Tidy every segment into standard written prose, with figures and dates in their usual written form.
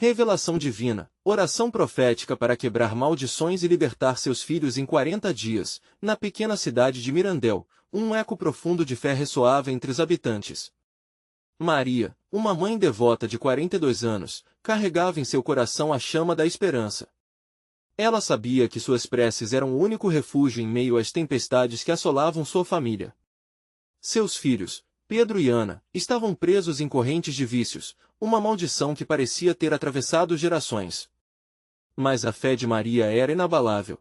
Revelação divina, oração profética para quebrar maldições e libertar seus filhos em 40 dias. Na pequena cidade de Mirandel, um eco profundo de fé ressoava entre os habitantes. Maria, uma mãe devota de 42 anos, carregava em seu coração a chama da esperança. Ela sabia que suas preces eram o único refúgio em meio às tempestades que assolavam sua família. Seus filhos, Pedro e Ana, estavam presos em correntes de vícios, uma maldição que parecia ter atravessado gerações. Mas a fé de Maria era inabalável.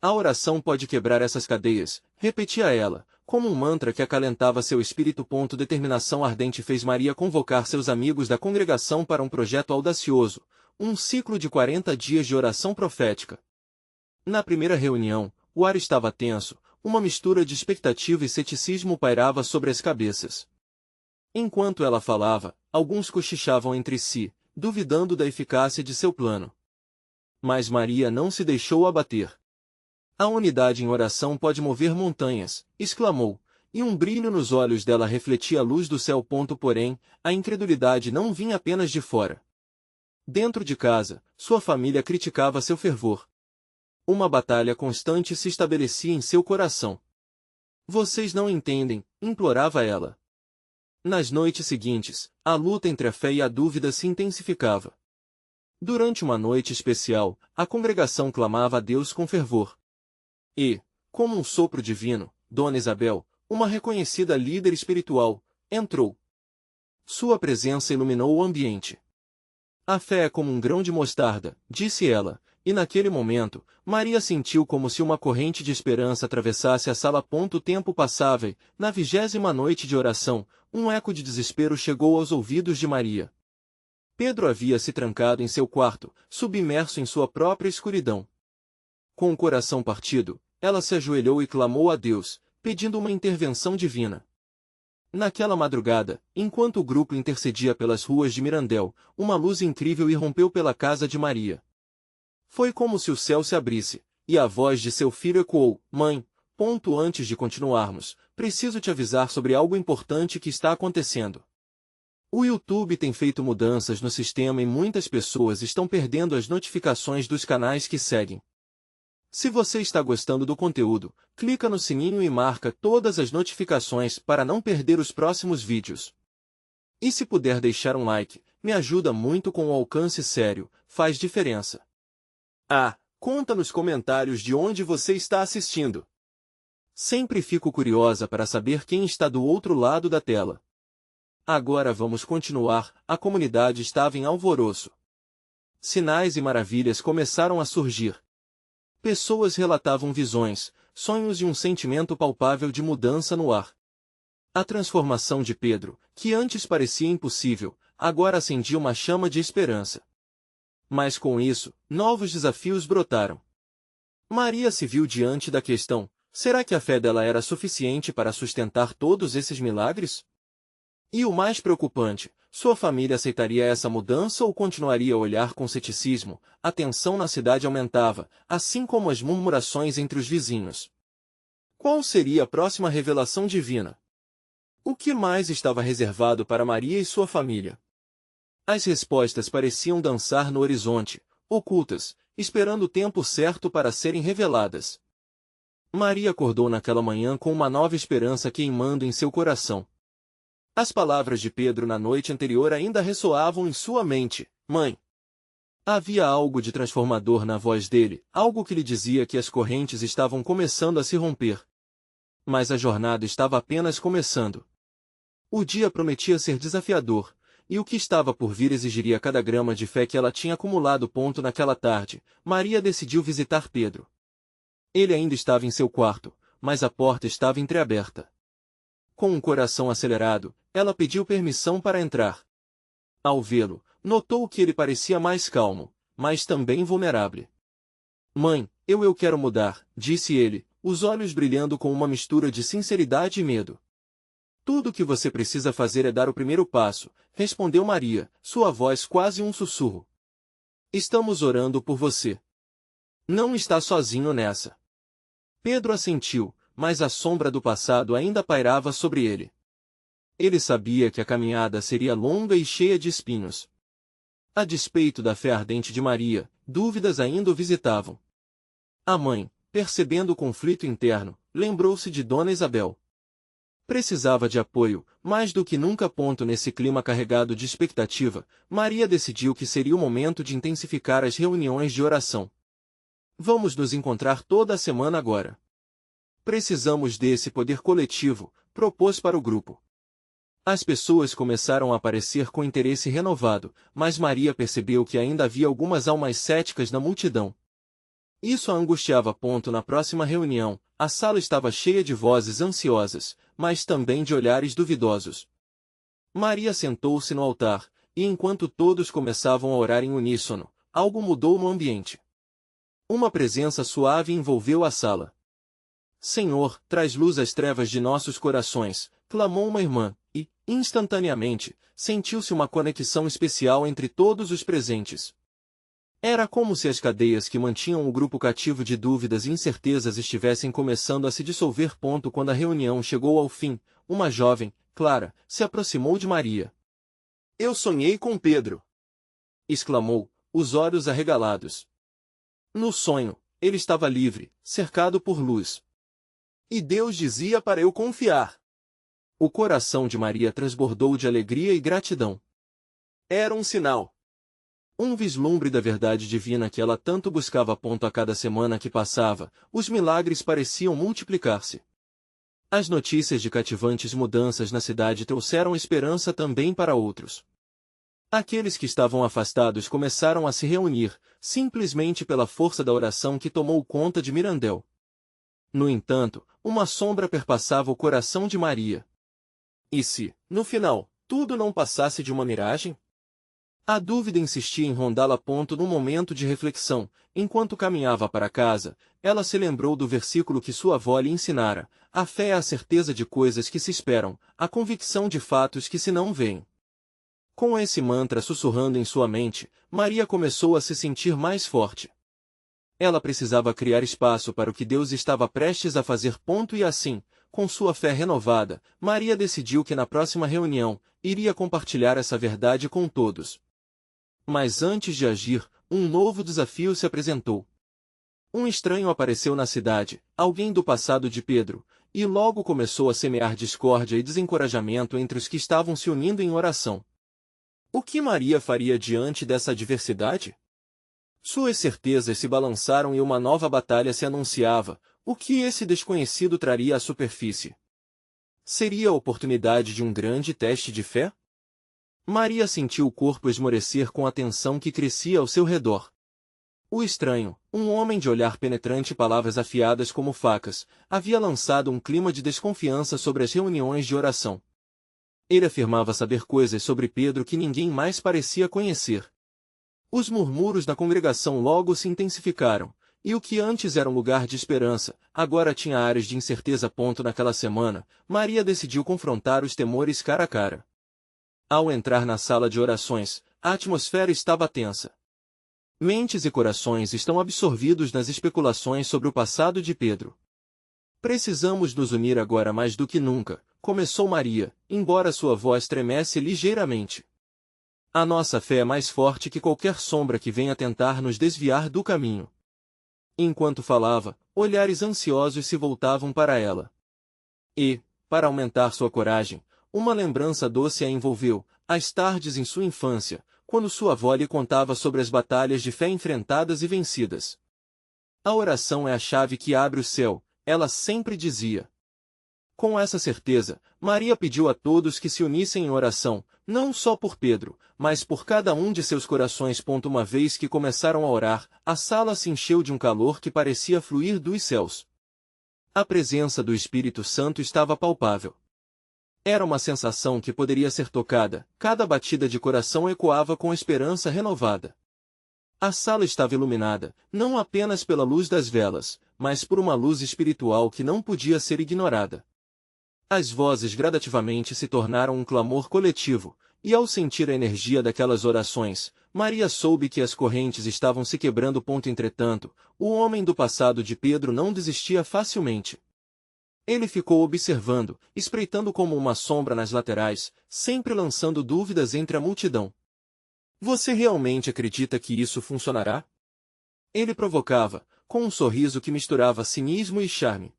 A oração pode quebrar essas cadeias, repetia ela, como um mantra que acalentava seu espírito. Determinação ardente fez Maria convocar seus amigos da congregação para um projeto audacioso, um ciclo de 40 dias de oração profética. Na primeira reunião, o ar estava tenso, uma mistura de expectativa e ceticismo pairava sobre as cabeças. Enquanto ela falava, alguns cochichavam entre si, duvidando da eficácia de seu plano. Mas Maria não se deixou abater. A unidade em oração pode mover montanhas, exclamou, e um brilho nos olhos dela refletia a luz do céu. Porém, a incredulidade não vinha apenas de fora. Dentro de casa, sua família criticava seu fervor. Uma batalha constante se estabelecia em seu coração. Vocês não entendem, implorava ela. Nas noites seguintes, a luta entre a fé e a dúvida se intensificava. Durante uma noite especial, a congregação clamava a Deus com fervor. E, como um sopro divino, Dona Isabel, uma reconhecida líder espiritual, entrou. Sua presença iluminou o ambiente. A fé é como um grão de mostarda, disse ela, e naquele momento, Maria sentiu como se uma corrente de esperança atravessasse a sala. O tempo passava e, na 20ª noite de oração, um eco de desespero chegou aos ouvidos de Maria. Pedro havia se trancado em seu quarto, submerso em sua própria escuridão. Com o coração partido, ela se ajoelhou e clamou a Deus, pedindo uma intervenção divina. Naquela madrugada, enquanto o grupo intercedia pelas ruas de Mirandel, uma luz incrível irrompeu pela casa de Maria. Foi como se o céu se abrisse, e a voz de seu filho ecoou: Mãe, antes de continuarmos, preciso te avisar sobre algo importante que está acontecendo. O YouTube tem feito mudanças no sistema e muitas pessoas estão perdendo as notificações dos canais que seguem. Se você está gostando do conteúdo, clica no sininho e marca todas as notificações para não perder os próximos vídeos. E se puder deixar um like, me ajuda muito com o alcance sério, faz diferença. Conta nos comentários de onde você está assistindo. Sempre fico curiosa para saber quem está do outro lado da tela. Agora vamos continuar, a comunidade estava em alvoroço. Sinais e maravilhas começaram a surgir. Pessoas relatavam visões, sonhos e um sentimento palpável de mudança no ar. A transformação de Pedro, que antes parecia impossível, agora acendia uma chama de esperança. Mas com isso, novos desafios brotaram. Maria se viu diante da questão: será que a fé dela era suficiente para sustentar todos esses milagres? E o mais preocupante, sua família aceitaria essa mudança ou continuaria a olhar com ceticismo? A tensão na cidade aumentava, assim como as murmurações entre os vizinhos. Qual seria a próxima revelação divina? O que mais estava reservado para Maria e sua família? As respostas pareciam dançar no horizonte, ocultas, esperando o tempo certo para serem reveladas. Maria acordou naquela manhã com uma nova esperança queimando em seu coração. As palavras de Pedro na noite anterior ainda ressoavam em sua mente: Mãe. Havia algo de transformador na voz dele, algo que lhe dizia que as correntes estavam começando a se romper. Mas a jornada estava apenas começando. O dia prometia ser desafiador, e o que estava por vir exigiria cada grama de fé que ela tinha acumulado. Naquela tarde, Maria decidiu visitar Pedro. Ele ainda estava em seu quarto, mas a porta estava entreaberta. Com um coração acelerado, ela pediu permissão para entrar. Ao vê-lo, notou que ele parecia mais calmo, mas também vulnerável. Mãe, eu quero mudar, disse ele, os olhos brilhando com uma mistura de sinceridade e medo. Tudo o que você precisa fazer é dar o primeiro passo, respondeu Maria, sua voz quase um sussurro. Estamos orando por você. Não está sozinho nessa. Pedro assentiu, mas a sombra do passado ainda pairava sobre ele. Ele sabia que a caminhada seria longa e cheia de espinhos. A despeito da fé ardente de Maria, dúvidas ainda o visitavam. A mãe, percebendo o conflito interno, lembrou-se de Dona Isabel. Precisava de apoio, mais do que nunca. Nesse clima carregado de expectativa, Maria decidiu que seria o momento de intensificar as reuniões de oração. Vamos nos encontrar toda a semana agora. Precisamos desse poder coletivo, propôs para o grupo. As pessoas começaram a aparecer com interesse renovado, mas Maria percebeu que ainda havia algumas almas céticas na multidão. Isso a angustiava. Na próxima reunião, a sala estava cheia de vozes ansiosas, mas também de olhares duvidosos. Maria sentou-se no altar, e enquanto todos começavam a orar em uníssono, algo mudou no ambiente. Uma presença suave envolveu a sala. Senhor, traz luz às trevas de nossos corações, clamou uma irmã, e, instantaneamente, sentiu-se uma conexão especial entre todos os presentes. Era como se as cadeias que mantinham o grupo cativo de dúvidas e incertezas estivessem começando a se dissolver. Quando a reunião chegou ao fim, uma jovem, Clara, se aproximou de Maria. Eu sonhei com Pedro! Exclamou, os olhos arregalados. No sonho, ele estava livre, cercado por luz. E Deus dizia para eu confiar. O coração de Maria transbordou de alegria e gratidão. Era um sinal. Um vislumbre da verdade divina que ela tanto buscava. A cada semana que passava, os milagres pareciam multiplicar-se. As notícias de cativantes mudanças na cidade trouxeram esperança também para outros. Aqueles que estavam afastados começaram a se reunir, simplesmente pela força da oração que tomou conta de Mirandel. No entanto, uma sombra perpassava o coração de Maria. E se, no final, tudo não passasse de uma miragem? A dúvida insistia em rondá-la. No momento de reflexão, enquanto caminhava para casa, ela se lembrou do versículo que sua avó lhe ensinara: a fé é a certeza de coisas que se esperam, a convicção de fatos que se não veem. Com esse mantra sussurrando em sua mente, Maria começou a se sentir mais forte. Ela precisava criar espaço para o que Deus estava prestes a fazer. E assim, com sua fé renovada, Maria decidiu que na próxima reunião, iria compartilhar essa verdade com todos. Mas antes de agir, um novo desafio se apresentou. Um estranho apareceu na cidade, alguém do passado de Pedro, e logo começou a semear discórdia e desencorajamento entre os que estavam se unindo em oração. O que Maria faria diante dessa adversidade? Suas certezas se balançaram e uma nova batalha se anunciava. O que esse desconhecido traria à superfície? Seria a oportunidade de um grande teste de fé? Maria sentiu o corpo esmorecer com a tensão que crescia ao seu redor. O estranho, um homem de olhar penetrante e palavras afiadas como facas, havia lançado um clima de desconfiança sobre as reuniões de oração. Ele afirmava saber coisas sobre Pedro que ninguém mais parecia conhecer. Os murmúrios da congregação logo se intensificaram, e o que antes era um lugar de esperança, agora tinha áreas de incerteza. Naquela semana, Maria decidiu confrontar os temores cara a cara. Ao entrar na sala de orações, a atmosfera estava tensa. Mentes e corações estão absorvidos nas especulações sobre o passado de Pedro. Precisamos nos unir agora mais do que nunca, começou Maria, embora sua voz tremesse ligeiramente. A nossa fé é mais forte que qualquer sombra que venha tentar nos desviar do caminho. Enquanto falava, olhares ansiosos se voltavam para ela. E, para aumentar sua coragem, uma lembrança doce a envolveu, às tardes em sua infância, quando sua avó lhe contava sobre as batalhas de fé enfrentadas e vencidas. A oração é a chave que abre o céu, ela sempre dizia. Com essa certeza, Maria pediu a todos que se unissem em oração, não só por Pedro, mas por cada um de seus corações. Uma vez que começaram a orar, a sala se encheu de um calor que parecia fluir dos céus. A presença do Espírito Santo estava palpável. Era uma sensação que poderia ser tocada, cada batida de coração ecoava com esperança renovada. A sala estava iluminada, não apenas pela luz das velas, mas por uma luz espiritual que não podia ser ignorada. As vozes gradativamente se tornaram um clamor coletivo, e ao sentir a energia daquelas orações, Maria soube que as correntes estavam se quebrando. Entretanto, o homem do passado de Pedro não desistia facilmente. Ele ficou observando, espreitando como uma sombra nas laterais, sempre lançando dúvidas entre a multidão. Você realmente acredita que isso funcionará? Ele provocava, com um sorriso que misturava cinismo e charme.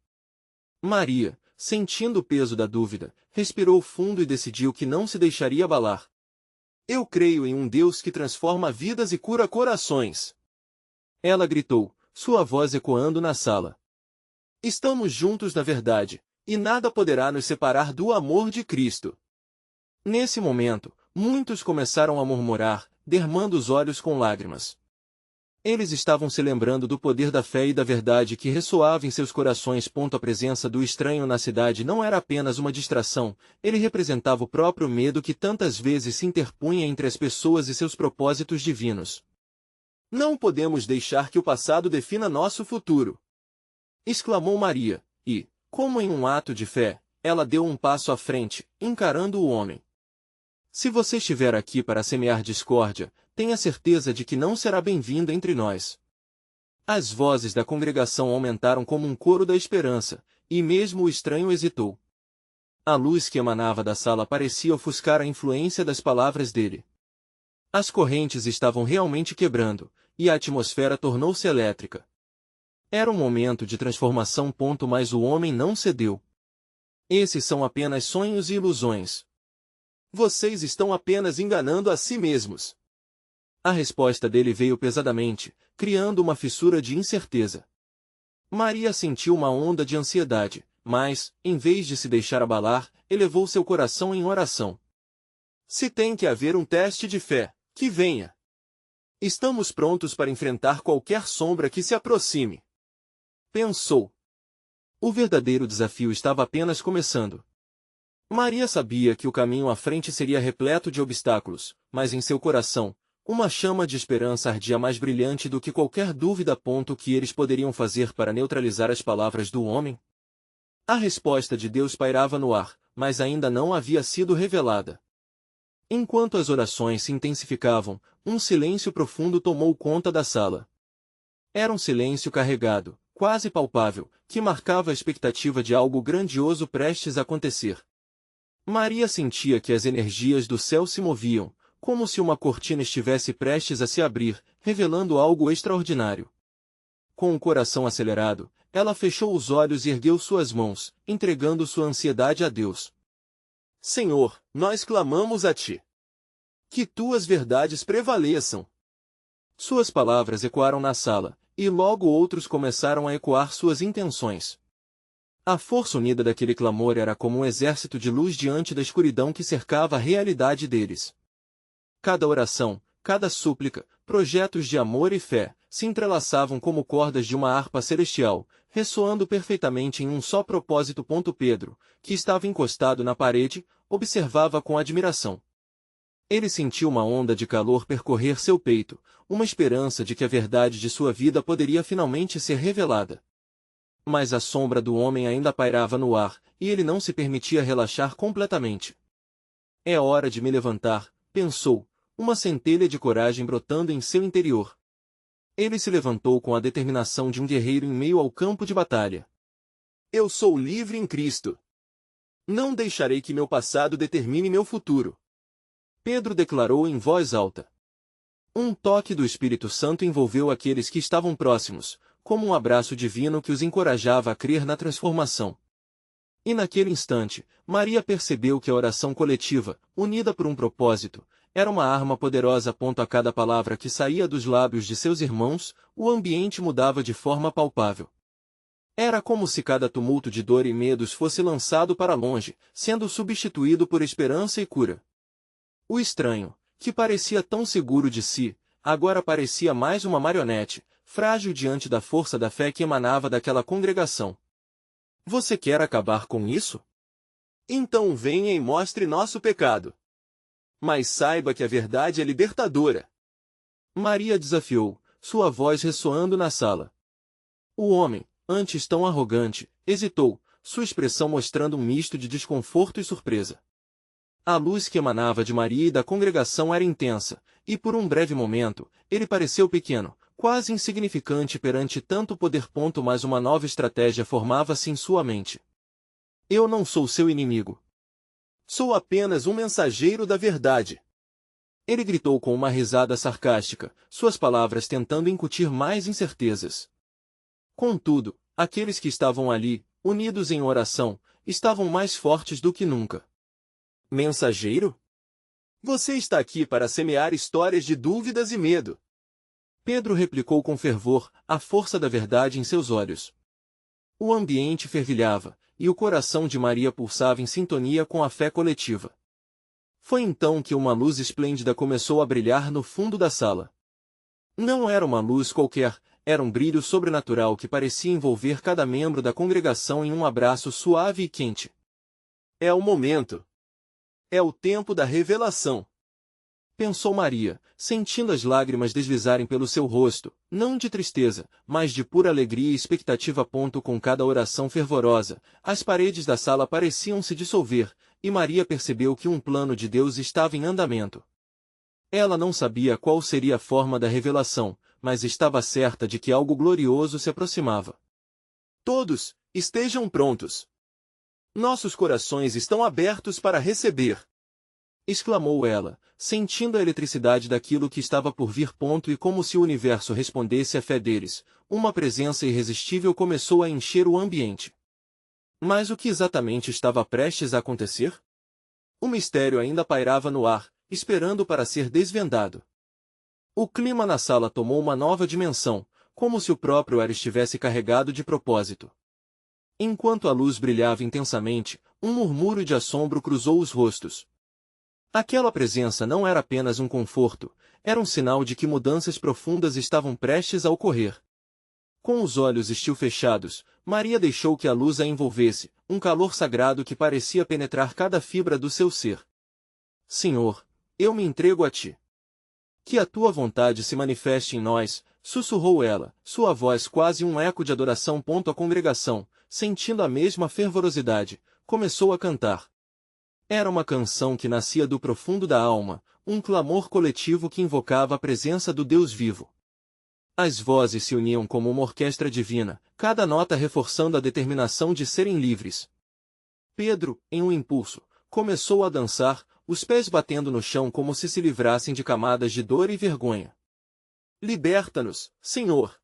Maria, sentindo o peso da dúvida, respirou fundo e decidiu que não se deixaria abalar. Eu creio em um Deus que transforma vidas e cura corações. Ela gritou, sua voz ecoando na sala. Estamos juntos na verdade, e nada poderá nos separar do amor de Cristo. Nesse momento, muitos começaram a murmurar, derramando os olhos com lágrimas. Eles estavam se lembrando do poder da fé e da verdade que ressoava em seus corações. A presença do estranho na cidade não era apenas uma distração, ele representava o próprio medo que tantas vezes se interpunha entre as pessoas e seus propósitos divinos. Não podemos deixar que o passado defina nosso futuro! Exclamou Maria, e, como em um ato de fé, ela deu um passo à frente, encarando o homem. Se você estiver aqui para semear discórdia, tenha certeza de que não será bem-vindo entre nós. As vozes da congregação aumentaram como um coro da esperança, e mesmo o estranho hesitou. A luz que emanava da sala parecia ofuscar a influência das palavras dele. As correntes estavam realmente quebrando, e a atmosfera tornou-se elétrica. Era um momento de transformação. Mas o homem não cedeu. Esses são apenas sonhos e ilusões. Vocês estão apenas enganando a si mesmos. A resposta dele veio pesadamente, criando uma fissura de incerteza. Maria sentiu uma onda de ansiedade, mas, em vez de se deixar abalar, elevou seu coração em oração. Se tem que haver um teste de fé, que venha. Estamos prontos para enfrentar qualquer sombra que se aproxime. Pensou. O verdadeiro desafio estava apenas começando. Maria sabia que o caminho à frente seria repleto de obstáculos, mas em seu coração, uma chama de esperança ardia mais brilhante do que qualquer dúvida. O que eles poderiam fazer para neutralizar as palavras do homem? A resposta de Deus pairava no ar, mas ainda não havia sido revelada. Enquanto as orações se intensificavam, um silêncio profundo tomou conta da sala. Era um silêncio carregado, quase palpável, que marcava a expectativa de algo grandioso prestes a acontecer. Maria sentia que as energias do céu se moviam, como se uma cortina estivesse prestes a se abrir, revelando algo extraordinário. Com o coração acelerado, ela fechou os olhos e ergueu suas mãos, entregando sua ansiedade a Deus. Senhor, nós clamamos a Ti. Que Tuas verdades prevaleçam. Suas palavras ecoaram na sala, e logo outros começaram a ecoar suas intenções. A força unida daquele clamor era como um exército de luz diante da escuridão que cercava a realidade deles. Cada oração, cada súplica, projetos de amor e fé, se entrelaçavam como cordas de uma harpa celestial, ressoando perfeitamente em um só propósito. Pedro, que estava encostado na parede, observava com admiração. Ele sentiu uma onda de calor percorrer seu peito, uma esperança de que a verdade de sua vida poderia finalmente ser revelada. Mas a sombra do homem ainda pairava no ar, e ele não se permitia relaxar completamente. É hora de me levantar, pensou, uma centelha de coragem brotando em seu interior. Ele se levantou com a determinação de um guerreiro em meio ao campo de batalha. Eu sou livre em Cristo. Não deixarei que meu passado determine meu futuro. Pedro declarou em voz alta. Um toque do Espírito Santo envolveu aqueles que estavam próximos, como um abraço divino que os encorajava a crer na transformação. E naquele instante, Maria percebeu que a oração coletiva, unida por um propósito, era uma arma poderosa. A cada palavra que saía dos lábios de seus irmãos, o ambiente mudava de forma palpável. Era como se cada tumulto de dor e medos fosse lançado para longe, sendo substituído por esperança e cura. O estranho, que parecia tão seguro de si, agora parecia mais uma marionete, frágil diante da força da fé que emanava daquela congregação. Você quer acabar com isso? Então venha e mostre nosso pecado. Mas saiba que a verdade é libertadora. Maria desafiou, sua voz ressoando na sala. O homem, antes tão arrogante, hesitou, sua expressão mostrando um misto de desconforto e surpresa. A luz que emanava de Maria e da congregação era intensa, e por um breve momento, ele pareceu pequeno, quase insignificante perante tanto poder. Mas uma nova estratégia formava-se em sua mente. Eu não sou seu inimigo. Sou apenas um mensageiro da verdade. Ele gritou com uma risada sarcástica, suas palavras tentando incutir mais incertezas. Contudo, aqueles que estavam ali, unidos em oração, estavam mais fortes do que nunca. Mensageiro? Você está aqui para semear histórias de dúvidas e medo. Pedro replicou com fervor, a força da verdade em seus olhos. O ambiente fervilhava, e o coração de Maria pulsava em sintonia com a fé coletiva. Foi então que uma luz esplêndida começou a brilhar no fundo da sala. Não era uma luz qualquer, era um brilho sobrenatural que parecia envolver cada membro da congregação em um abraço suave e quente. É o momento. É o tempo da revelação. Pensou Maria, sentindo as lágrimas deslizarem pelo seu rosto, não de tristeza, mas de pura alegria e expectativa. Com cada oração fervorosa, as paredes da sala pareciam se dissolver, e Maria percebeu que um plano de Deus estava em andamento. Ela não sabia qual seria a forma da revelação, mas estava certa de que algo glorioso se aproximava. Todos, estejam prontos. Nossos corações estão abertos para receber. Exclamou ela, sentindo a eletricidade daquilo que estava por vir. E como se o universo respondesse à fé deles, uma presença irresistível começou a encher o ambiente. Mas o que exatamente estava prestes a acontecer? O mistério ainda pairava no ar, esperando para ser desvendado. O clima na sala tomou uma nova dimensão, como se o próprio ar estivesse carregado de propósito. Enquanto a luz brilhava intensamente, um murmúrio de assombro cruzou os rostos. Aquela presença não era apenas um conforto, era um sinal de que mudanças profundas estavam prestes a ocorrer. Com os olhos estil fechados, Maria deixou que a luz a envolvesse, um calor sagrado que parecia penetrar cada fibra do seu ser. Senhor, eu me entrego a ti. Que a tua vontade se manifeste em nós, sussurrou ela, sua voz quase um eco de adoração. A congregação, sentindo a mesma fervorosidade, começou a cantar. Era uma canção que nascia do profundo da alma, um clamor coletivo que invocava a presença do Deus vivo. As vozes se uniam como uma orquestra divina, cada nota reforçando a determinação de serem livres. Pedro, em um impulso, começou a dançar, os pés batendo no chão como se livrassem de camadas de dor e vergonha. Liberta-nos, Senhor!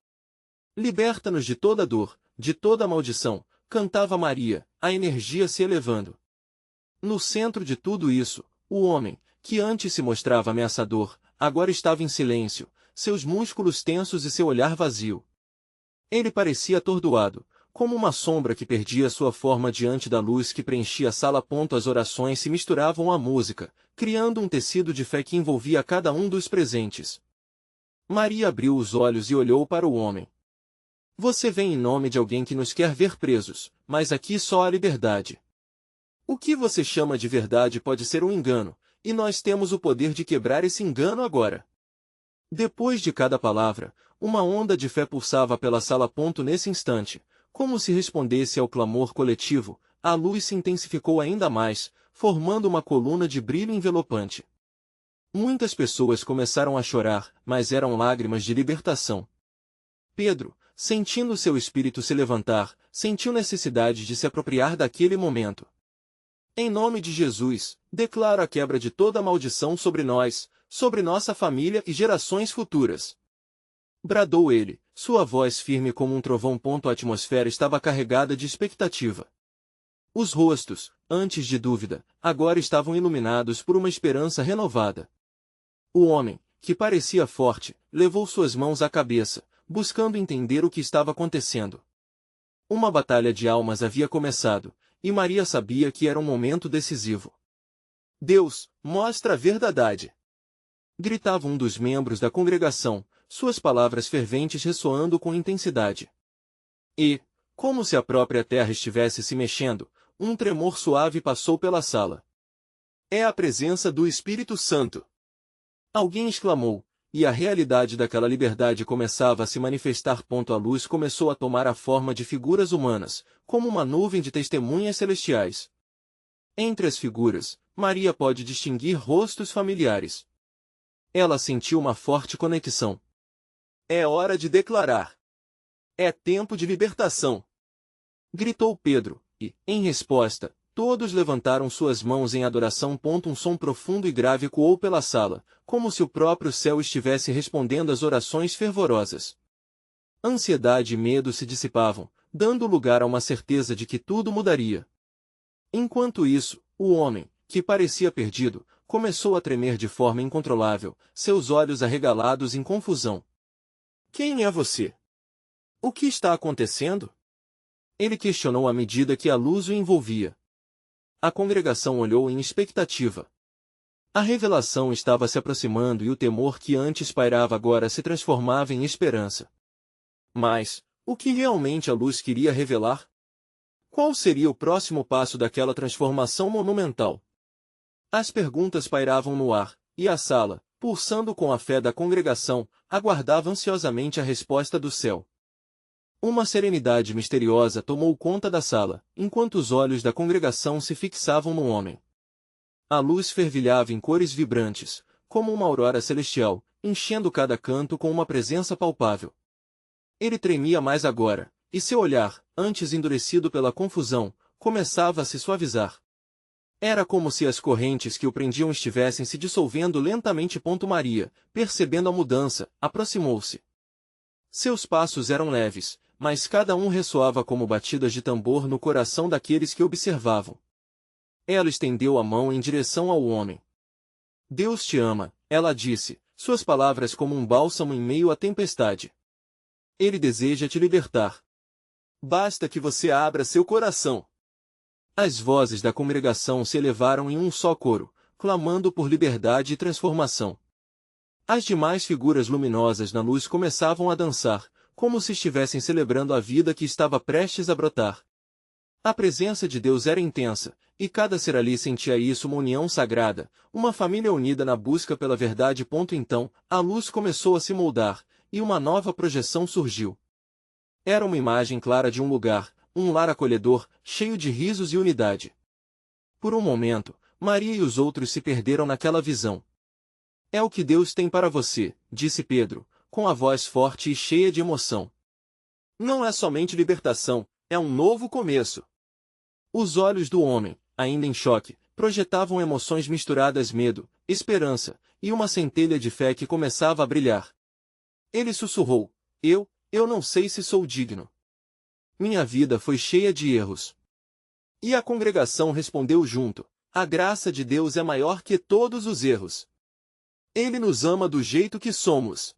Liberta-nos de toda dor, de toda maldição, cantava Maria, a energia se elevando. No centro de tudo isso, o homem, que antes se mostrava ameaçador, agora estava em silêncio, seus músculos tensos e seu olhar vazio. Ele parecia atordoado, como uma sombra que perdia sua forma diante da luz que preenchia a sala. As orações se misturavam à música, criando um tecido de fé que envolvia cada um dos presentes. Maria abriu os olhos e olhou para o homem. Você vem em nome de alguém que nos quer ver presos, mas aqui só há liberdade. O que você chama de verdade pode ser um engano, e nós temos o poder de quebrar esse engano agora. Depois de cada palavra, uma onda de fé pulsava pela sala. Nesse instante, como se respondesse ao clamor coletivo, a luz se intensificou ainda mais, formando uma coluna de brilho envelopante. Muitas pessoas começaram a chorar, mas eram lágrimas de libertação. Pedro, sentindo seu espírito se levantar, sentiu necessidade de se apropriar daquele momento. Em nome de Jesus, declaro a quebra de toda maldição sobre nós, sobre nossa família e gerações futuras. Bradou ele, sua voz firme como um trovão. A atmosfera estava carregada de expectativa. Os rostos, antes de dúvida, agora estavam iluminados por uma esperança renovada. O homem, que parecia forte, levou suas mãos à cabeça, buscando entender o que estava acontecendo. Uma batalha de almas havia começado, e Maria sabia que era um momento decisivo. Deus, mostra a verdade! Gritava um dos membros da congregação, suas palavras ferventes ressoando com intensidade. E, como se a própria terra estivesse se mexendo, um tremor suave passou pela sala. É a presença do Espírito Santo! Alguém exclamou, e a realidade daquela liberdade começava a se manifestar. A luz começou a tomar a forma de figuras humanas, como uma nuvem de testemunhas celestiais. Entre as figuras, Maria pôde distinguir rostos familiares. Ela sentiu uma forte conexão. É hora de declarar. É tempo de libertação! Gritou Pedro, e, em resposta, Todos levantaram suas mãos em adoração. Um som profundo e grave ecoou pela sala, como se o próprio céu estivesse respondendo às orações fervorosas. Ansiedade e medo se dissipavam, dando lugar a uma certeza de que tudo mudaria. Enquanto isso, o homem, que parecia perdido, começou a tremer de forma incontrolável, seus olhos arregalados em confusão. Quem é você? O que está acontecendo? Ele questionou à medida que a luz o envolvia. A congregação olhou em expectativa. A revelação estava se aproximando e o temor que antes pairava agora se transformava em esperança. Mas, o que realmente a luz queria revelar? Qual seria o próximo passo daquela transformação monumental? As perguntas pairavam no ar, e a sala, pulsando com a fé da congregação, aguardava ansiosamente a resposta do céu. Uma serenidade misteriosa tomou conta da sala, enquanto os olhos da congregação se fixavam no homem. A luz fervilhava em cores vibrantes, como uma aurora celestial, enchendo cada canto com uma presença palpável. Ele tremia mais agora, e seu olhar, antes endurecido pela confusão, começava a se suavizar. Era como se as correntes que o prendiam estivessem se dissolvendo lentamente. Maria, percebendo a mudança, aproximou-se. Seus passos eram leves, mas cada um ressoava como batidas de tambor no coração daqueles que observavam. Ela estendeu a mão em direção ao homem. Deus te ama, ela disse, suas palavras como um bálsamo em meio à tempestade. Ele deseja te libertar. Basta que você abra seu coração. As vozes da congregação se elevaram em um só coro, clamando por liberdade e transformação. As demais figuras luminosas na luz começavam a dançar, como se estivessem celebrando a vida que estava prestes a brotar. A presença de Deus era intensa, e cada ser ali sentia isso, uma união sagrada, uma família unida na busca pela verdade. Então, a luz começou a se moldar, e uma nova projeção surgiu. Era uma imagem clara de um lugar, um lar acolhedor, cheio de risos e unidade. Por um momento, Maria e os outros se perderam naquela visão. É o que Deus tem para você, disse Pedro, com a voz forte e cheia de emoção. Não é somente libertação, é um novo começo. Os olhos do homem, ainda em choque, projetavam emoções misturadas: medo, esperança, e uma centelha de fé que começava a brilhar. Ele sussurrou, eu não sei se sou digno. Minha vida foi cheia de erros. E a congregação respondeu junto, a graça de Deus é maior que todos os erros. Ele nos ama do jeito que somos.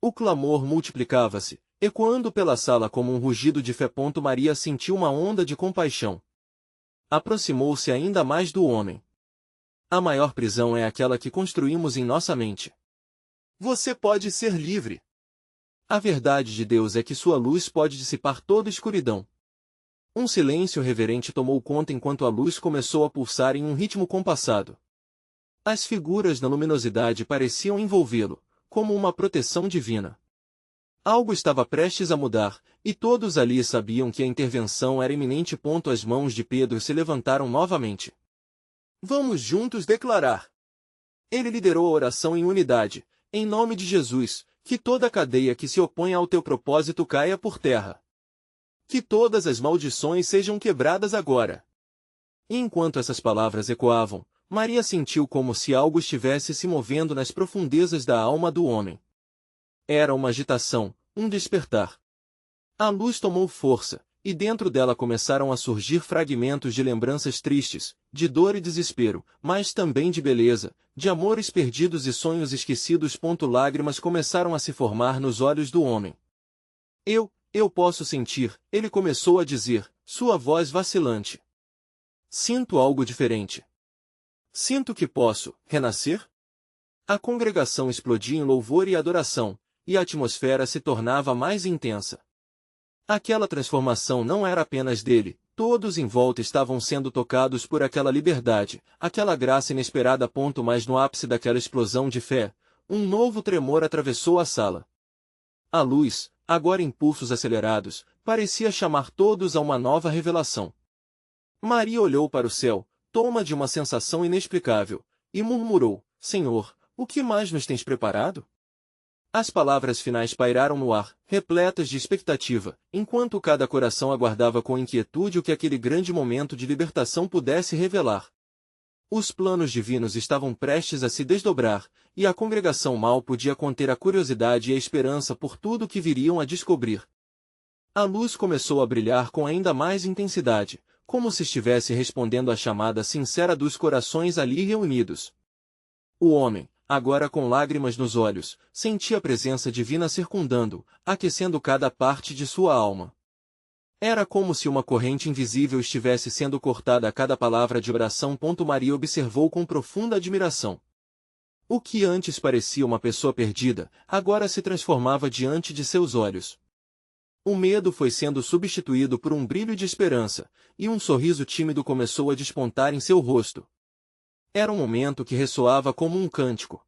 O clamor multiplicava-se, ecoando pela sala como um rugido de fé. Maria sentiu uma onda de compaixão. Aproximou-se ainda mais do homem. A maior prisão é aquela que construímos em nossa mente. Você pode ser livre. A verdade de Deus é que sua luz pode dissipar toda escuridão. Um silêncio reverente tomou conta enquanto a luz começou a pulsar em um ritmo compassado. As figuras na luminosidade pareciam envolvê-lo, como uma proteção divina. Algo estava prestes a mudar, e todos ali sabiam que a intervenção era iminente. As mãos de Pedro se levantaram novamente. Vamos juntos declarar. Ele liderou a oração em unidade, em nome de Jesus, que toda cadeia que se opõe ao teu propósito caia por terra. Que todas as maldições sejam quebradas agora. E enquanto essas palavras ecoavam, Maria sentiu como se algo estivesse se movendo nas profundezas da alma do homem. Era uma agitação, um despertar. A luz tomou força, e dentro dela começaram a surgir fragmentos de lembranças tristes, de dor e desespero, mas também de beleza, de amores perdidos e sonhos esquecidos. Lágrimas começaram a se formar nos olhos do homem. Eu posso sentir, ele começou a dizer, sua voz vacilante. Sinto algo diferente. Sinto que posso renascer? A congregação explodia em louvor e adoração, e a atmosfera se tornava mais intensa. Aquela transformação não era apenas dele, todos em volta estavam sendo tocados por aquela liberdade, aquela graça inesperada. Mas no ápice daquela explosão de fé, um novo tremor atravessou a sala. A luz, agora em pulsos acelerados, parecia chamar todos a uma nova revelação. Maria olhou para o céu, toma de uma sensação inexplicável, e murmurou, Senhor, o que mais nos tens preparado? As palavras finais pairaram no ar, repletas de expectativa, enquanto cada coração aguardava com inquietude o que aquele grande momento de libertação pudesse revelar. Os planos divinos estavam prestes a se desdobrar, e a congregação mal podia conter a curiosidade e a esperança por tudo que viriam a descobrir. A luz começou a brilhar com ainda mais intensidade, como se estivesse respondendo à chamada sincera dos corações ali reunidos. O homem, agora com lágrimas nos olhos, sentia a presença divina circundando, aquecendo cada parte de sua alma. Era como se uma corrente invisível estivesse sendo cortada a cada palavra de oração. Maria observou com profunda admiração. O que antes parecia uma pessoa perdida, agora se transformava diante de seus olhos. O medo foi sendo substituído por um brilho de esperança, e um sorriso tímido começou a despontar em seu rosto. Era um momento que ressoava como um cântico.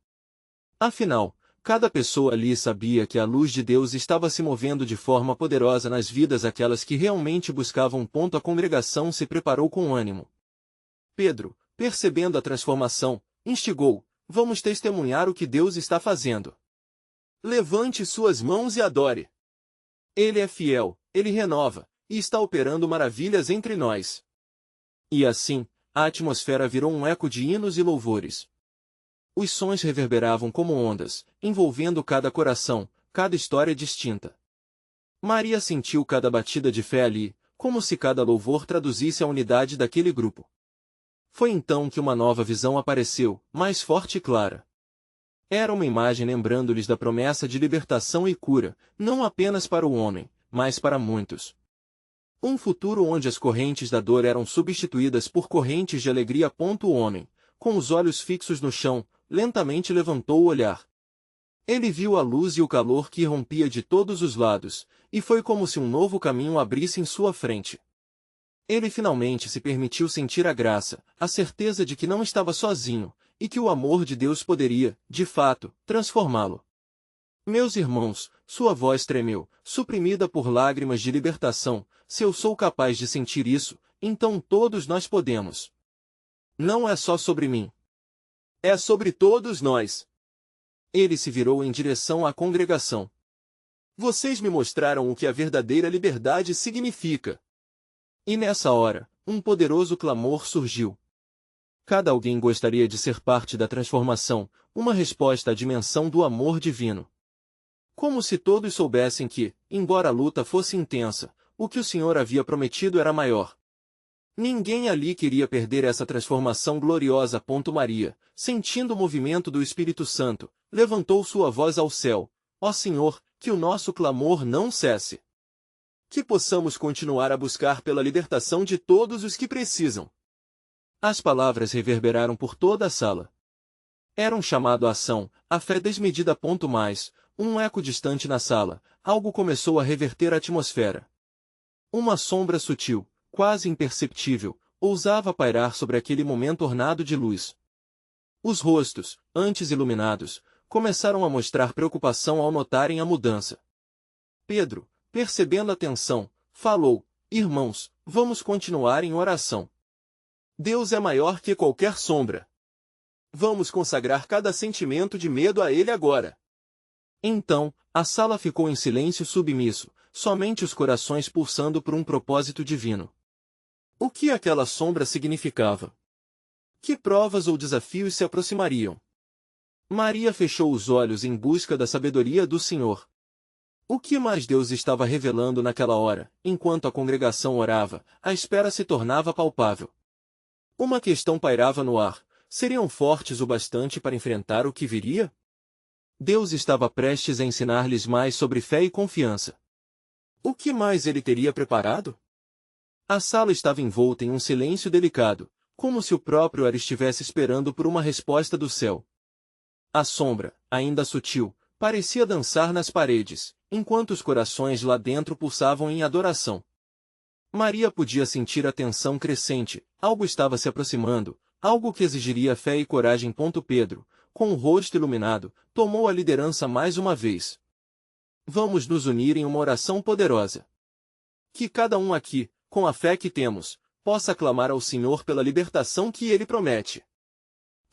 Afinal, cada pessoa ali sabia que a luz de Deus estava se movendo de forma poderosa nas vidas daquelas que realmente buscavam. A congregação se preparou com ânimo. Pedro, percebendo a transformação, instigou: vamos testemunhar o que Deus está fazendo. Levante suas mãos e adore. Ele é fiel, ele renova, e está operando maravilhas entre nós. E assim, a atmosfera virou um eco de hinos e louvores. Os sons reverberavam como ondas, envolvendo cada coração, cada história distinta. Maria sentiu cada batida de fé ali, como se cada louvor traduzisse a unidade daquele grupo. Foi então que uma nova visão apareceu, mais forte e clara. Era uma imagem lembrando-lhes da promessa de libertação e cura, não apenas para o homem, mas para muitos. Um futuro onde as correntes da dor eram substituídas por correntes de alegria. O homem, com os olhos fixos no chão, lentamente levantou o olhar. Ele viu a luz e o calor que irrompia de todos os lados, e foi como se um novo caminho abrisse em sua frente. Ele finalmente se permitiu sentir a graça, a certeza de que não estava sozinho, e que o amor de Deus poderia, de fato, transformá-lo. Meus irmãos, sua voz tremeu, suprimida por lágrimas de libertação. Se eu sou capaz de sentir isso, então todos nós podemos. Não é só sobre mim. É sobre todos nós. Ele se virou em direção à congregação. Vocês me mostraram o que a verdadeira liberdade significa. E nessa hora, um poderoso clamor surgiu. Cada alguém gostaria de ser parte da transformação, uma resposta à dimensão do amor divino. Como se todos soubessem que, embora a luta fosse intensa, o que o Senhor havia prometido era maior. Ninguém ali queria perder essa transformação gloriosa. Maria, sentindo o movimento do Espírito Santo, levantou sua voz ao céu: ó Senhor, que o nosso clamor não cesse. Que possamos continuar a buscar pela libertação de todos os que precisam. As palavras reverberaram por toda a sala. Era um chamado à ação, a fé desmedida. Mais, um eco distante na sala, algo começou a reverter a atmosfera. Uma sombra sutil, quase imperceptível, ousava pairar sobre aquele momento ornado de luz. Os rostos, antes iluminados, começaram a mostrar preocupação ao notarem a mudança. Pedro, percebendo a tensão, falou: irmãos, vamos continuar em oração. Deus é maior que qualquer sombra. Vamos consagrar cada sentimento de medo a Ele agora. Então, a sala ficou em silêncio submisso, somente os corações pulsando por um propósito divino. O que aquela sombra significava? Que provas ou desafios se aproximariam? Maria fechou os olhos em busca da sabedoria do Senhor. O que mais Deus estava revelando naquela hora? Enquanto a congregação orava, a espera se tornava palpável. Uma questão pairava no ar: seriam fortes o bastante para enfrentar o que viria? Deus estava prestes a ensinar-lhes mais sobre fé e confiança. O que mais ele teria preparado? A sala estava envolta em um silêncio delicado, como se o próprio ar estivesse esperando por uma resposta do céu. A sombra, ainda sutil, parecia dançar nas paredes, enquanto os corações lá dentro pulsavam em adoração. Maria podia sentir a tensão crescente, algo estava se aproximando, algo que exigiria fé e coragem. Pedro, com o rosto iluminado, tomou a liderança mais uma vez. Vamos nos unir em uma oração poderosa. Que cada um aqui, com a fé que temos, possa clamar ao Senhor pela libertação que Ele promete.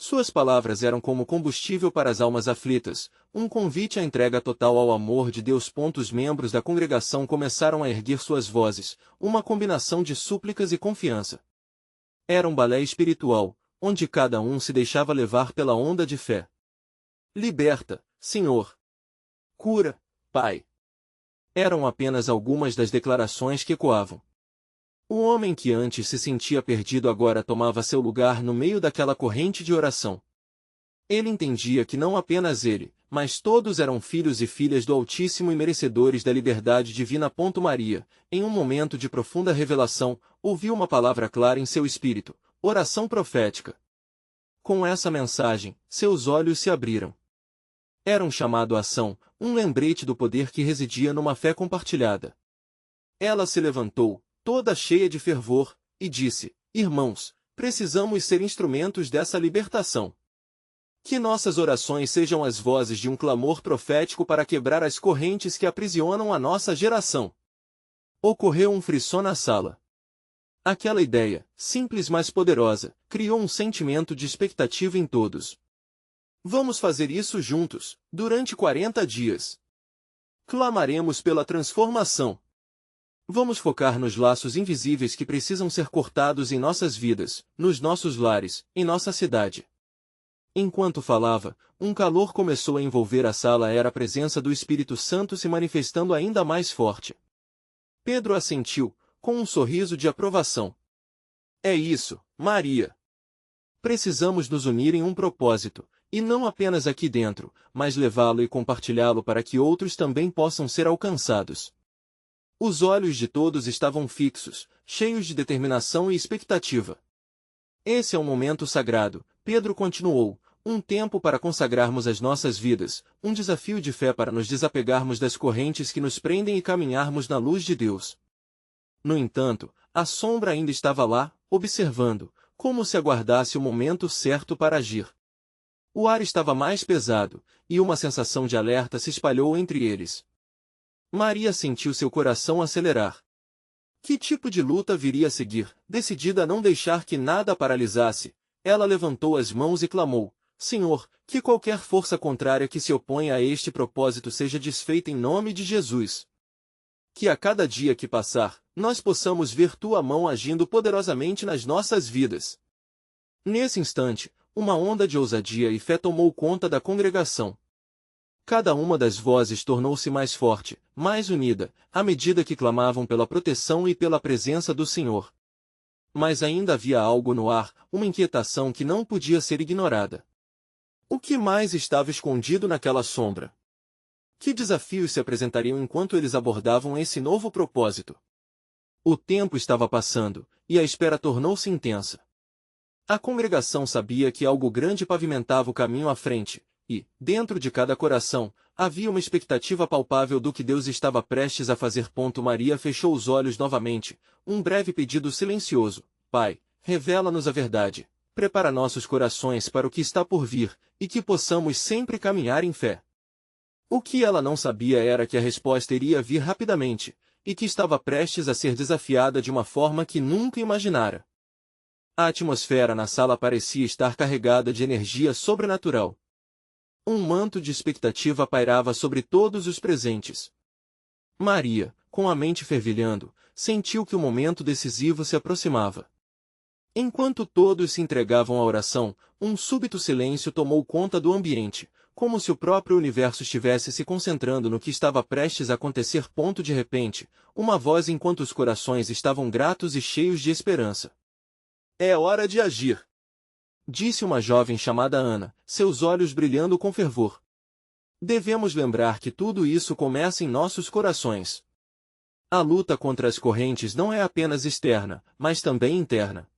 Suas palavras eram como combustível para as almas aflitas, um convite à entrega total ao amor de Deus. Os membros da congregação começaram a erguer suas vozes, uma combinação de súplicas e confiança. Era um balé espiritual, onde cada um se deixava levar pela onda de fé. Liberta, Senhor. Cura, Pai. Eram apenas algumas das declarações que ecoavam. O homem que antes se sentia perdido agora tomava seu lugar no meio daquela corrente de oração. Ele entendia que não apenas ele, mas todos eram filhos e filhas do Altíssimo e merecedores da liberdade divina. Maria, em um momento de profunda revelação, ouviu uma palavra clara em seu espírito: oração profética. Com essa mensagem, seus olhos se abriram. Era um chamado à ação, um lembrete do poder que residia numa fé compartilhada. Ela se levantou, toda cheia de fervor, e disse: Irmãos, precisamos ser instrumentos dessa libertação. Que nossas orações sejam as vozes de um clamor profético para quebrar as correntes que aprisionam a nossa geração. Ocorreu um frisson na sala. Aquela ideia, simples mas poderosa, criou um sentimento de expectativa em todos. Vamos fazer isso juntos, durante 40 dias. Clamaremos pela transformação. Vamos focar nos laços invisíveis que precisam ser cortados em nossas vidas, nos nossos lares, em nossa cidade. Enquanto falava, um calor começou a envolver a sala. Era a presença do Espírito Santo se manifestando ainda mais forte. Pedro assentiu, com um sorriso de aprovação. É isso, Maria. Precisamos nos unir em um propósito, e não apenas aqui dentro, mas levá-lo e compartilhá-lo para que outros também possam ser alcançados. Os olhos de todos estavam fixos, cheios de determinação e expectativa. Esse é um momento sagrado, Pedro continuou, um tempo para consagrarmos as nossas vidas, um desafio de fé para nos desapegarmos das correntes que nos prendem e caminharmos na luz de Deus. No entanto, a sombra ainda estava lá, observando, como se aguardasse o momento certo para agir. O ar estava mais pesado, e uma sensação de alerta se espalhou entre eles. Maria sentiu seu coração acelerar. Que tipo de luta viria a seguir? Decidida a não deixar que nada a paralisasse, ela levantou as mãos e clamou: Senhor, que qualquer força contrária que se oponha a este propósito seja desfeita em nome de Jesus. Que a cada dia que passar, nós possamos ver tua mão agindo poderosamente nas nossas vidas. Nesse instante, uma onda de ousadia e fé tomou conta da congregação. Cada uma das vozes tornou-se mais forte, mais unida, à medida que clamavam pela proteção e pela presença do Senhor. Mas ainda havia algo no ar, uma inquietação que não podia ser ignorada. O que mais estava escondido naquela sombra? Que desafios se apresentariam enquanto eles abordavam esse novo propósito? O tempo estava passando, e a espera tornou-se intensa. A congregação sabia que algo grande pavimentava o caminho à frente, e, dentro de cada coração, havia uma expectativa palpável do que Deus estava prestes a fazer. Maria fechou os olhos novamente, um breve pedido silencioso: Pai, revela-nos a verdade, prepara nossos corações para o que está por vir, e que possamos sempre caminhar em fé. O que ela não sabia era que a resposta iria vir rapidamente, e que estava prestes a ser desafiada de uma forma que nunca imaginara. A atmosfera na sala parecia estar carregada de energia sobrenatural. Um manto de expectativa pairava sobre todos os presentes. Maria, com a mente fervilhando, sentiu que o momento decisivo se aproximava. Enquanto todos se entregavam à oração, um súbito silêncio tomou conta do ambiente, como se o próprio universo estivesse se concentrando no que estava prestes a acontecer. De repente, uma voz enquanto os corações estavam gratos e cheios de esperança. É hora de agir, disse uma jovem chamada Ana, seus olhos brilhando com fervor. Devemos lembrar que tudo isso começa em nossos corações. A luta contra as correntes não é apenas externa, mas também interna.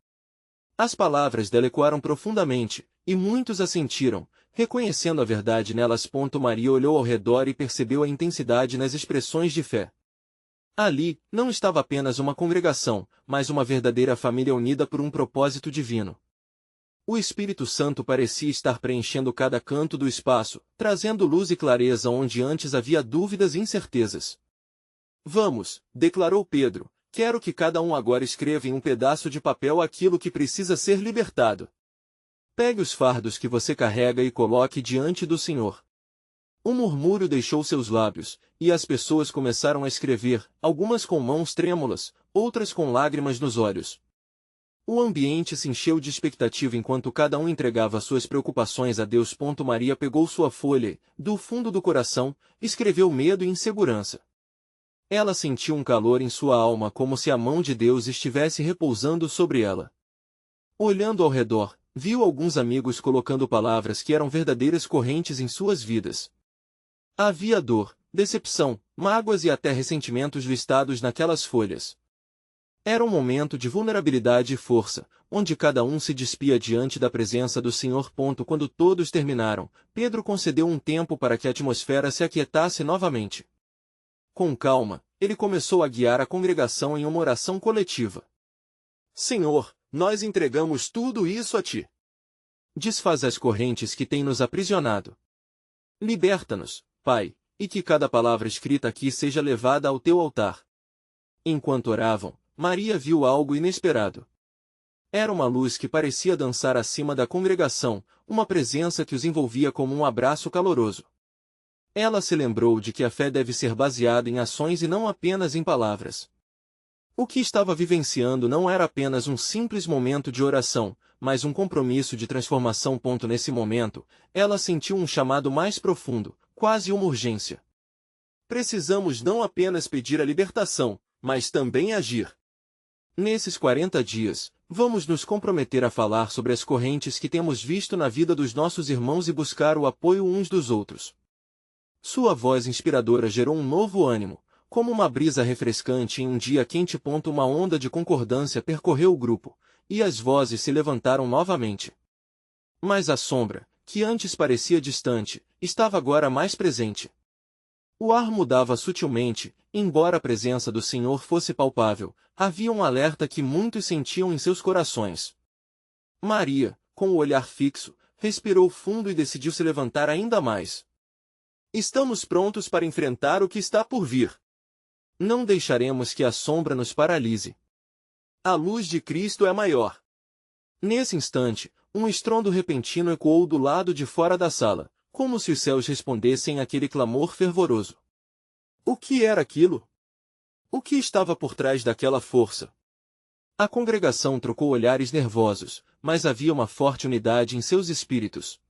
As palavras dela ecoaram profundamente, e muitos a sentiram, reconhecendo a verdade nelas. Maria olhou ao redor e percebeu a intensidade nas expressões de fé. Ali, não estava apenas uma congregação, mas uma verdadeira família unida por um propósito divino. O Espírito Santo parecia estar preenchendo cada canto do espaço, trazendo luz e clareza onde antes havia dúvidas e incertezas. Vamos, declarou Pedro, quero que cada um agora escreva em um pedaço de papel aquilo que precisa ser libertado. Pegue os fardos que você carrega e coloque diante do Senhor. Um murmúrio deixou seus lábios, e as pessoas começaram a escrever, algumas com mãos trêmulas, outras com lágrimas nos olhos. O ambiente se encheu de expectativa enquanto cada um entregava suas preocupações a Deus. Maria pegou sua folha e, do fundo do coração, escreveu medo e insegurança. Ela sentiu um calor em sua alma como se a mão de Deus estivesse repousando sobre ela. Olhando ao redor, viu alguns amigos colocando palavras que eram verdadeiras correntes em suas vidas. Havia dor, decepção, mágoas e até ressentimentos listados naquelas folhas. Era um momento de vulnerabilidade e força, onde cada um se despia diante da presença do Senhor. Quando todos terminaram, Pedro concedeu um tempo para que a atmosfera se aquietasse novamente. Com calma, ele começou a guiar a congregação em uma oração coletiva. Senhor, nós entregamos tudo isso a Ti. Desfaz as correntes que têm nos aprisionado. Liberta-nos, Pai, e que cada palavra escrita aqui seja levada ao Teu altar. Enquanto oravam, Maria viu algo inesperado. Era uma luz que parecia dançar acima da congregação, uma presença que os envolvia como um abraço caloroso. Ela se lembrou de que a fé deve ser baseada em ações e não apenas em palavras. O que estava vivenciando não era apenas um simples momento de oração, mas um compromisso de transformação. Nesse momento, ela sentiu um chamado mais profundo, quase uma urgência. Precisamos não apenas pedir a libertação, mas também agir. Nesses 40 dias, vamos nos comprometer a falar sobre as correntes que temos visto na vida dos nossos irmãos e buscar o apoio uns dos outros. Sua voz inspiradora gerou um novo ânimo, como uma brisa refrescante em um dia quente. Uma onda de concordância percorreu o grupo, e as vozes se levantaram novamente. Mas a sombra, que antes parecia distante, estava agora mais presente. O ar mudava sutilmente, embora a presença do Senhor fosse palpável, havia um alerta que muitos sentiam em seus corações. Maria, com o olhar fixo, respirou fundo e decidiu se levantar ainda mais. Estamos prontos para enfrentar o que está por vir. Não deixaremos que a sombra nos paralise. A luz de Cristo é maior. Nesse instante, um estrondo repentino ecoou do lado de fora da sala, como se os céus respondessem àquele clamor fervoroso. O que era aquilo? O que estava por trás daquela força? A congregação trocou olhares nervosos, mas havia uma forte unidade em seus espíritos.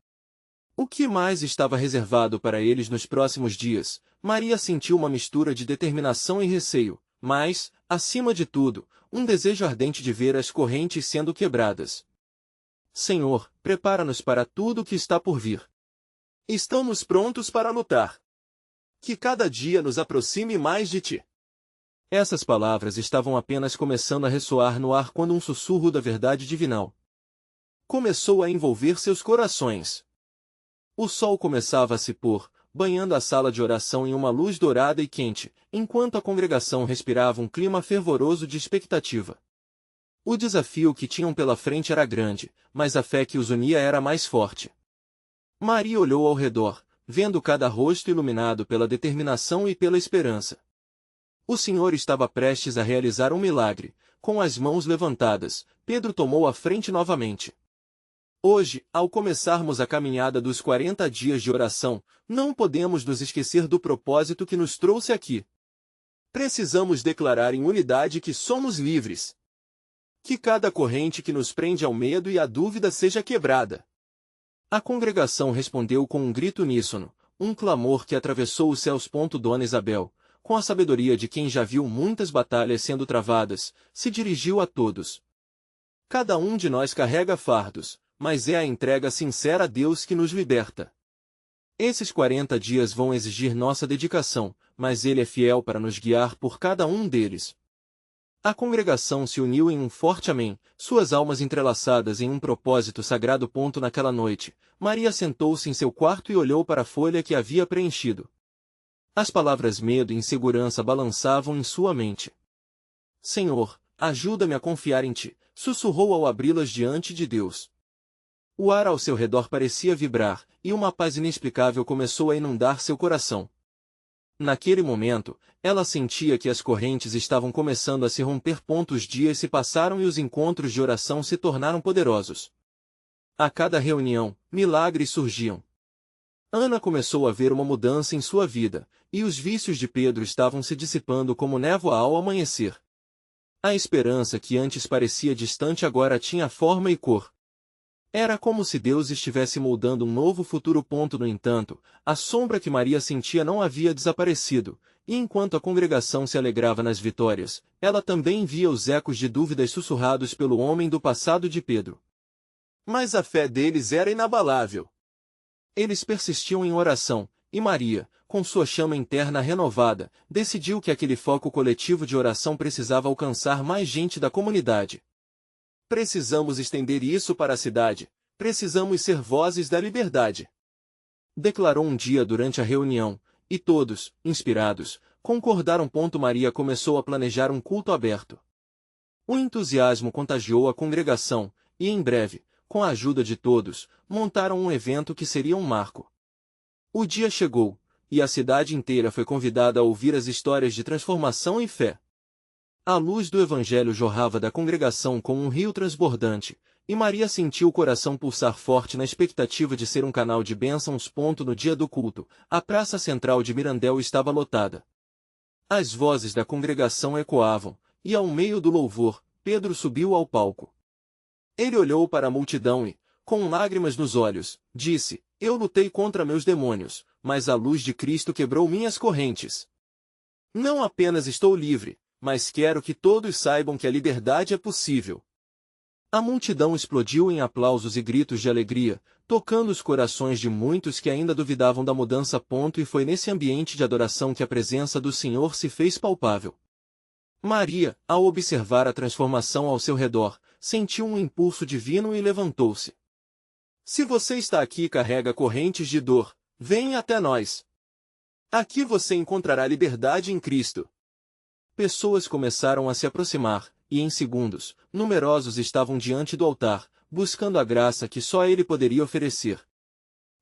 O que mais estava reservado para eles nos próximos dias? Maria sentiu uma mistura de determinação e receio, mas, acima de tudo, um desejo ardente de ver as correntes sendo quebradas. Senhor, prepara-nos para tudo o que está por vir. Estamos prontos para lutar. Que cada dia nos aproxime mais de Ti. Essas palavras estavam apenas começando a ressoar no ar quando um sussurro da verdade divinal começou a envolver seus corações. O sol começava a se pôr, banhando a sala de oração em uma luz dourada e quente, enquanto a congregação respirava um clima fervoroso de expectativa. O desafio que tinham pela frente era grande, mas a fé que os unia era mais forte. Maria olhou ao redor, vendo cada rosto iluminado pela determinação e pela esperança. O Senhor estava prestes a realizar um milagre. Com as mãos levantadas, Pedro tomou a frente novamente. Hoje, ao começarmos a caminhada dos 40 dias de oração, não podemos nos esquecer do propósito que nos trouxe aqui. Precisamos declarar em unidade que somos livres. Que cada corrente que nos prende ao medo e à dúvida seja quebrada. A congregação respondeu com um grito uníssono, um clamor que atravessou os céus. Dona Isabel, com a sabedoria de quem já viu muitas batalhas sendo travadas, se dirigiu a todos. Cada um de nós carrega fardos, mas é a entrega sincera a Deus que nos liberta. Esses 40 dias vão exigir nossa dedicação, mas Ele é fiel para nos guiar por cada um deles. A congregação se uniu em um forte amém, suas almas entrelaçadas em um propósito sagrado. Naquela noite, Maria sentou-se em seu quarto e olhou para a folha que havia preenchido. As palavras medo e insegurança balançavam em sua mente. Senhor, ajuda-me a confiar em Ti, sussurrou ao abri-las diante de Deus. O ar ao seu redor parecia vibrar, e uma paz inexplicável começou a inundar seu coração. Naquele momento, ela sentia que as correntes estavam começando a se romper. Os dias se passaram e os encontros de oração se tornaram poderosos. A cada reunião, milagres surgiam. Ana começou a ver uma mudança em sua vida, e os vícios de Pedro estavam se dissipando como névoa ao amanhecer. A esperança que antes parecia distante agora tinha forma e cor. Era como se Deus estivesse moldando um novo futuro. No entanto, a sombra que Maria sentia não havia desaparecido, e enquanto a congregação se alegrava nas vitórias, ela também via os ecos de dúvidas sussurrados pelo homem do passado de Pedro. Mas a fé deles era inabalável. Eles persistiam em oração, e Maria, com sua chama interna renovada, decidiu que aquele foco coletivo de oração precisava alcançar mais gente da comunidade. Precisamos estender isso para a cidade. Precisamos ser vozes da liberdade. Declarou um dia durante a reunião, e todos, inspirados, concordaram. Maria começou a planejar um culto aberto. O entusiasmo contagiou a congregação, e em breve, com a ajuda de todos, montaram um evento que seria um marco. O dia chegou, e a cidade inteira foi convidada a ouvir as histórias de transformação e fé. A luz do Evangelho jorrava da congregação como um rio transbordante, e Maria sentiu o coração pulsar forte na expectativa de ser um canal de bênçãos. No dia do culto, a praça central de Mirandel estava lotada. As vozes da congregação ecoavam, e ao meio do louvor, Pedro subiu ao palco. Ele olhou para a multidão e, com lágrimas nos olhos, disse: Eu lutei contra meus demônios, mas a luz de Cristo quebrou minhas correntes. Não apenas estou livre, mas quero que todos saibam que a liberdade é possível. A multidão explodiu em aplausos e gritos de alegria, tocando os corações de muitos que ainda duvidavam da mudança. E foi nesse ambiente de adoração que a presença do Senhor se fez palpável. Maria, ao observar a transformação ao seu redor, sentiu um impulso divino e levantou-se. Se você está aqui e carrega correntes de dor, venha até nós. Aqui você encontrará liberdade em Cristo. Pessoas começaram a se aproximar, e em segundos, numerosos estavam diante do altar, buscando a graça que só ele poderia oferecer.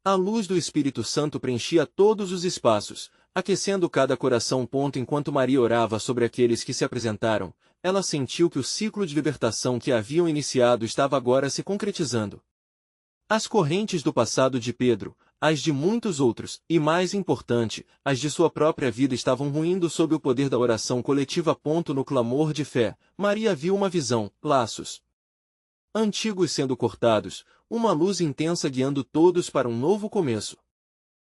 A luz do Espírito Santo preenchia todos os espaços, aquecendo cada coração. Enquanto Maria orava sobre aqueles que se apresentaram, ela sentiu que o ciclo de libertação que haviam iniciado estava agora se concretizando. As correntes do passado de Pedro, as de muitos outros, e mais importante, as de sua própria vida estavam ruindo sob o poder da oração coletiva. No clamor de fé, Maria viu uma visão, laços antigos sendo cortados, uma luz intensa guiando todos para um novo começo.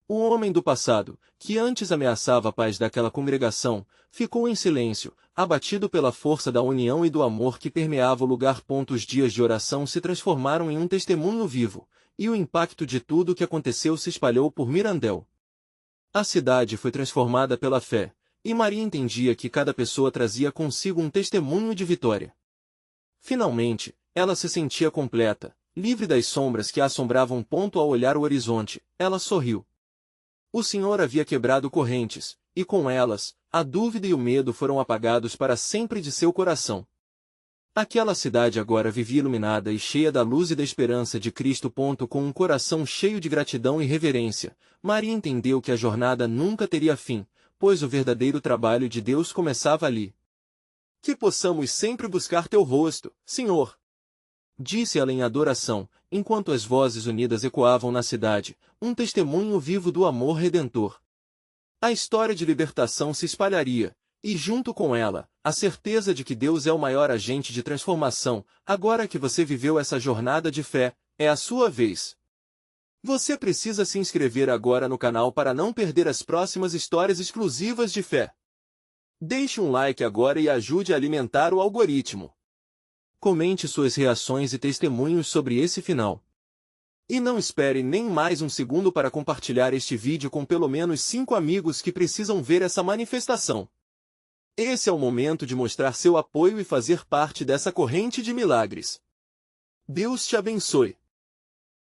O homem do passado, que antes ameaçava a paz daquela congregação, ficou em silêncio, abatido pela força da união e do amor que permeava o lugar. Os dias de oração se transformaram em um testemunho vivo, e o impacto de tudo o que aconteceu se espalhou por Mirandel. A cidade foi transformada pela fé, e Maria entendia que cada pessoa trazia consigo um testemunho de vitória. Finalmente, ela se sentia completa, livre das sombras que a assombravam. Ao olhar o horizonte, ela sorriu. O Senhor havia quebrado correntes, e com elas, a dúvida e o medo foram apagados para sempre de seu coração. Aquela cidade agora vivia iluminada e cheia da luz e da esperança de Cristo. Com um coração cheio de gratidão e reverência, Maria entendeu que a jornada nunca teria fim, pois o verdadeiro trabalho de Deus começava ali. Que possamos sempre buscar teu rosto, Senhor! Disse ela em adoração, enquanto as vozes unidas ecoavam na cidade, um testemunho vivo do amor redentor. A história de libertação se espalharia, e junto com ela, a certeza de que Deus é o maior agente de transformação. Agora que você viveu essa jornada de fé, é a sua vez. Você precisa se inscrever agora no canal para não perder as próximas histórias exclusivas de fé. Deixe um like agora e ajude a alimentar o algoritmo. Comente suas reações e testemunhos sobre esse final. E não espere nem mais um segundo para compartilhar este vídeo com pelo menos 5 amigos que precisam ver essa manifestação. Esse é o momento de mostrar seu apoio e fazer parte dessa corrente de milagres. Deus te abençoe.